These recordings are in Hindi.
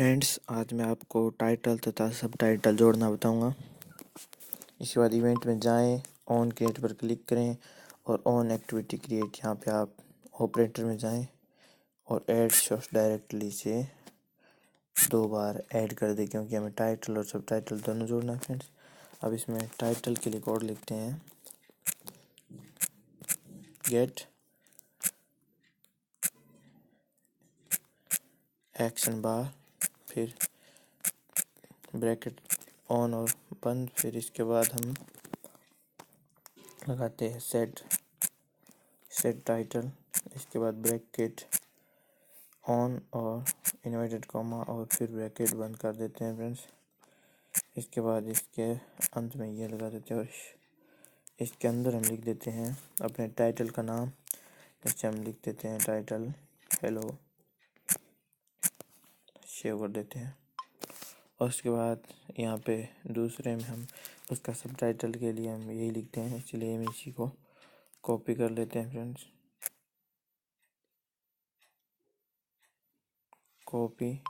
फ्रेंड्स, आज मैं आपको टाइटल तथा सब टाइटल जोड़ना बताऊंगा। इसके बाद इवेंट में जाएं, ऑन क्रिएट पर क्लिक करें और ऑन एक्टिविटी क्रिएट यहाँ पे आप ऑपरेटर में जाएं और ऐड शोस डायरेक्टली से 2 बार ऐड कर दें, क्योंकि हमें टाइटल और सब टाइटल दोनों जोड़ना है फ्रेंड्स। अब इसमें टाइटल के लिए कोड लिखते हैं गेट एक्शन बार, फिर ब्रैकेट ऑन और बंद, फिर इसके बाद हम लगाते हैं सेट टाइटल। इसके बाद ब्रैकेट ऑन और इन्वर्टेड कॉमा और फिर ब्रैकेट बंद कर देते हैं फ्रेंड्स। इसके बाद इसके अंत में ये लगा देते हैं और इसके अंदर हम लिख देते हैं अपने टाइटल का नाम। इससे हम लिख देते हैं टाइटल हेलो, सेव कर देते हैं। और उसके बाद यहाँ पे दूसरे में हम उसका सब टाइटल के लिए हम यही लिखते हैं, इसलिए हम इसी को कॉपी कर लेते हैं फ्रेंड्स। कॉपी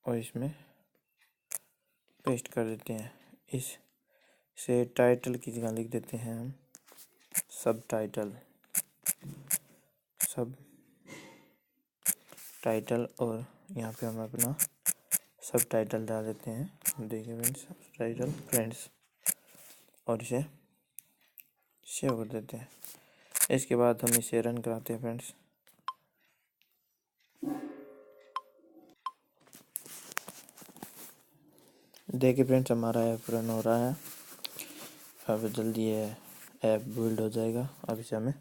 और इसमें पेस्ट कर देते हैं। इस से टाइटल की जगह लिख देते हैं हम सब टाइटल और यहाँ पे हम अपना सब टाइटल डाल देते हैं। देखिए फ्रेंड्स, सब टाइटल फ्रेंड्स, और इसे सेव कर देते हैं। इसके बाद हम इसे रन कराते हैं फ्रेंड्स। देखिए फ्रेंड्स, हमारा ऐप रन हो रहा है। अब जल्दी ये ऐप बिल्ड हो जाएगा। अब इसे हमें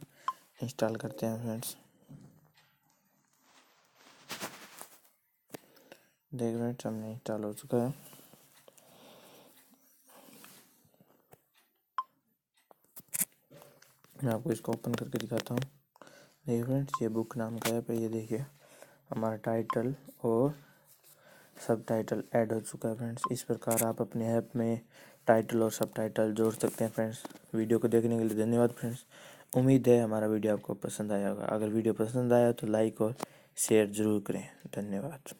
इंस्टॉल करते हैं फ्रेंड्स। देखिए फ्रेंड्स, हमने इंस्टॉल हो चुका है। मैं आपको इसको ओपन करके दिखाता हूँ। देखिए फ्रेंड्स, ये बुक नाम का ऐप है। ये देखिए हमारा टाइटल और सब टाइटल ऐड हो चुका है फ्रेंड्स। इस प्रकार आप अपने ऐप में टाइटल और सब टाइटल जोड़ सकते हैं फ्रेंड्स। वीडियो को देखने के लिए धन्यवाद फ्रेंड्स। उम्मीद है हमारा वीडियो आपको पसंद आया होगा। अगर वीडियो पसंद आया तो लाइक और शेयर ज़रूर करें। धन्यवाद।